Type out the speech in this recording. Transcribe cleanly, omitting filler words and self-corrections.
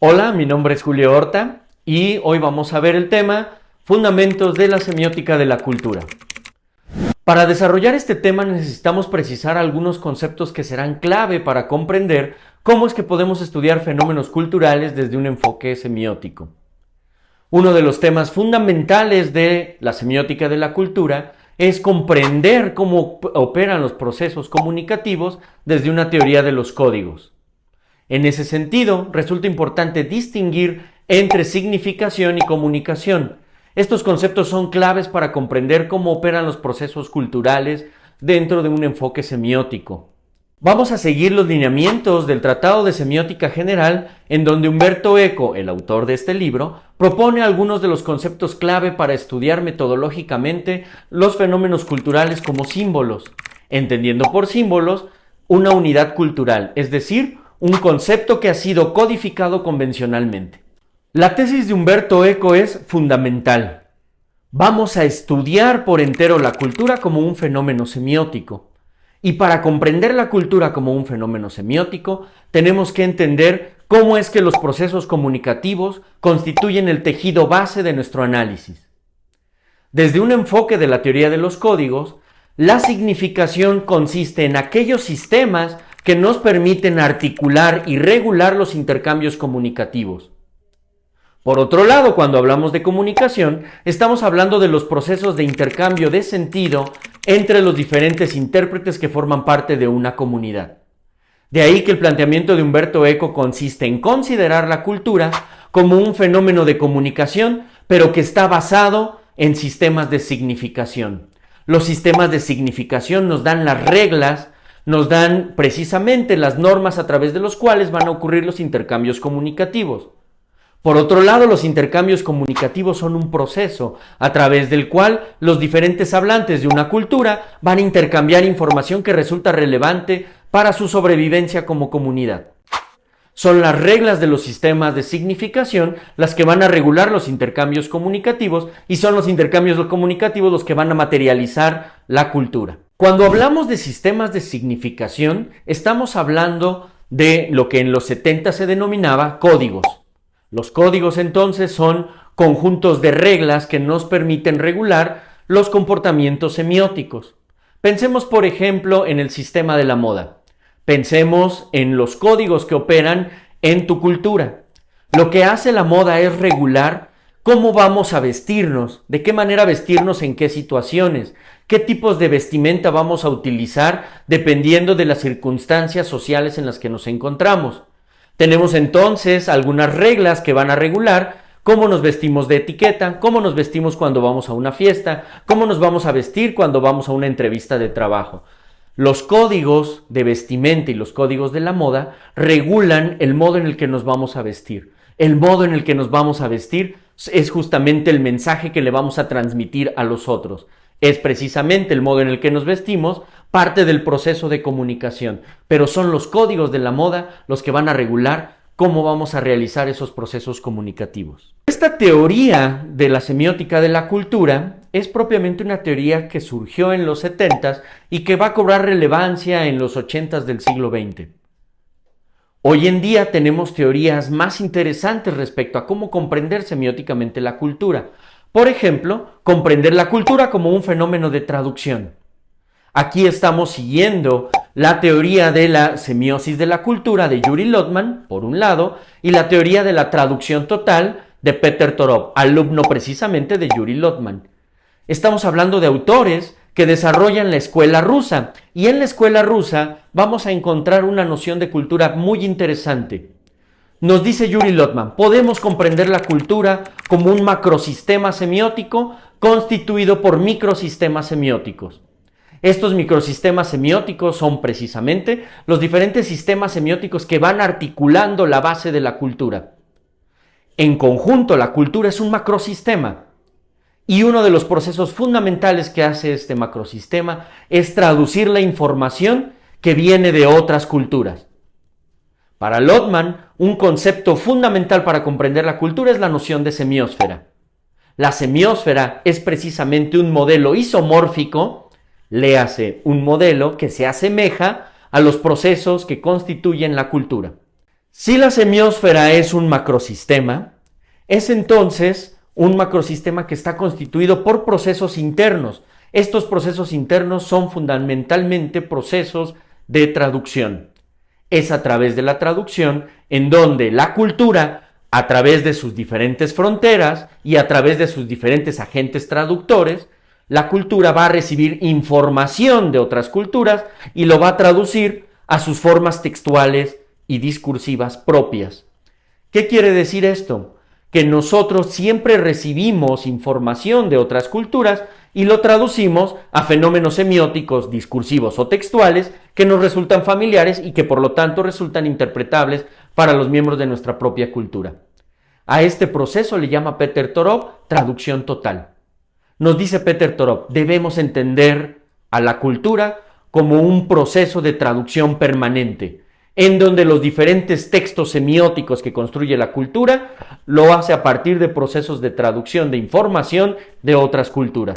Hola, mi nombre es Julio Horta y hoy vamos a ver el tema Fundamentos de la semiótica de la cultura. Para desarrollar este tema necesitamos precisar algunos conceptos que serán clave para comprender cómo es que podemos estudiar fenómenos culturales desde un enfoque semiótico. Uno de los temas fundamentales de la semiótica de la cultura es comprender cómo operan los procesos comunicativos desde una teoría de los códigos. En ese sentido, resulta importante distinguir entre significación y comunicación. Estos conceptos son claves para comprender cómo operan los procesos culturales dentro de un enfoque semiótico. Vamos a seguir los lineamientos del Tratado de Semiótica General, en donde Umberto Eco, el autor de este libro, propone algunos de los conceptos clave para estudiar metodológicamente los fenómenos culturales como símbolos, entendiendo por símbolos una unidad cultural, es decir, un concepto que ha sido codificado convencionalmente. La tesis de Umberto Eco es fundamental. Vamos a estudiar por entero la cultura como un fenómeno semiótico. Y para comprender la cultura como un fenómeno semiótico, tenemos que entender cómo es que los procesos comunicativos constituyen el tejido base de nuestro análisis. Desde un enfoque de la teoría de los códigos, la significación consiste en aquellos sistemas que nos permiten articular y regular los intercambios comunicativos. Por otro lado, cuando hablamos de comunicación, estamos hablando de los procesos de intercambio de sentido entre los diferentes intérpretes que forman parte de una comunidad. De ahí que el planteamiento de Umberto Eco consiste en considerar la cultura como un fenómeno de comunicación, pero que está basado en sistemas de significación. Los sistemas de significación nos dan las reglas, nos dan precisamente las normas a través de los cuales van a ocurrir los intercambios comunicativos. Por otro lado, los intercambios comunicativos son un proceso a través del cual los diferentes hablantes de una cultura van a intercambiar información que resulta relevante para su sobrevivencia como comunidad. Son las reglas de los sistemas de significación las que van a regular los intercambios comunicativos y son los intercambios comunicativos los que van a materializar la cultura. Cuando hablamos de sistemas de significación, estamos hablando de lo que en los 70 se denominaba códigos. Los códigos entonces son conjuntos de reglas que nos permiten regular los comportamientos semióticos. Pensemos, por ejemplo, en el sistema de la moda. Pensemos en los códigos que operan en tu cultura. Lo que hace la moda es regular cómo vamos a vestirnos, de qué manera vestirnos en qué situaciones, qué tipos de vestimenta vamos a utilizar dependiendo de las circunstancias sociales en las que nos encontramos. Tenemos entonces algunas reglas que van a regular cómo nos vestimos de etiqueta, cómo nos vestimos cuando vamos a una fiesta, cómo nos vamos a vestir cuando vamos a una entrevista de trabajo. Los códigos de vestimenta y los códigos de la moda regulan el modo en el que nos vamos a vestir. El modo en el que nos vamos a vestir es justamente el mensaje que le vamos a transmitir a los otros. Es precisamente el modo en el que nos vestimos parte del proceso de comunicación, pero son los códigos de la moda los que van a regular cómo vamos a realizar esos procesos comunicativos. Esta teoría de la semiótica de la cultura es propiamente una teoría que surgió en los 70s y que va a cobrar relevancia en los 80s del siglo XX. Hoy en día tenemos teorías más interesantes respecto a cómo comprender semióticamente la cultura. Por ejemplo, comprender la cultura como un fenómeno de traducción. Aquí estamos siguiendo la teoría de la semiosis de la cultura de Yuri Lotman, por un lado, y la teoría de la traducción total de Peter Torov, alumno precisamente de Yuri Lotman. Estamos hablando de autores que desarrollan la escuela rusa, y en la escuela rusa vamos a encontrar una noción de cultura muy interesante. Nos dice Yuri Lotman, podemos comprender la cultura como un macrosistema semiótico constituido por microsistemas semióticos. Estos microsistemas semióticos son precisamente los diferentes sistemas semióticos que van articulando la base de la cultura. En conjunto, la cultura es un macrosistema y uno de los procesos fundamentales que hace este macrosistema es traducir la información que viene de otras culturas. Para Lotman, un concepto fundamental para comprender la cultura es la noción de semiósfera. La semiósfera es precisamente un modelo isomórfico, léase, un modelo que se asemeja a los procesos que constituyen la cultura. Si la semiósfera es un macrosistema, es entonces un macrosistema que está constituido por procesos internos. Estos procesos internos son fundamentalmente procesos de traducción. Es a través de la traducción en donde la cultura, a través de sus diferentes fronteras y a través de sus diferentes agentes traductores, la cultura va a recibir información de otras culturas y lo va a traducir a sus formas textuales y discursivas propias. ¿Qué quiere decir esto? Que nosotros siempre recibimos información de otras culturas y lo traducimos a fenómenos semióticos, discursivos o textuales que nos resultan familiares y que por lo tanto resultan interpretables para los miembros de nuestra propia cultura. A este proceso le llama Peter Torok traducción total. Nos dice Peter Torok, debemos entender a la cultura como un proceso de traducción permanente, en donde los diferentes textos semióticos que construye la cultura lo hace a partir de procesos de traducción de información de otras culturas.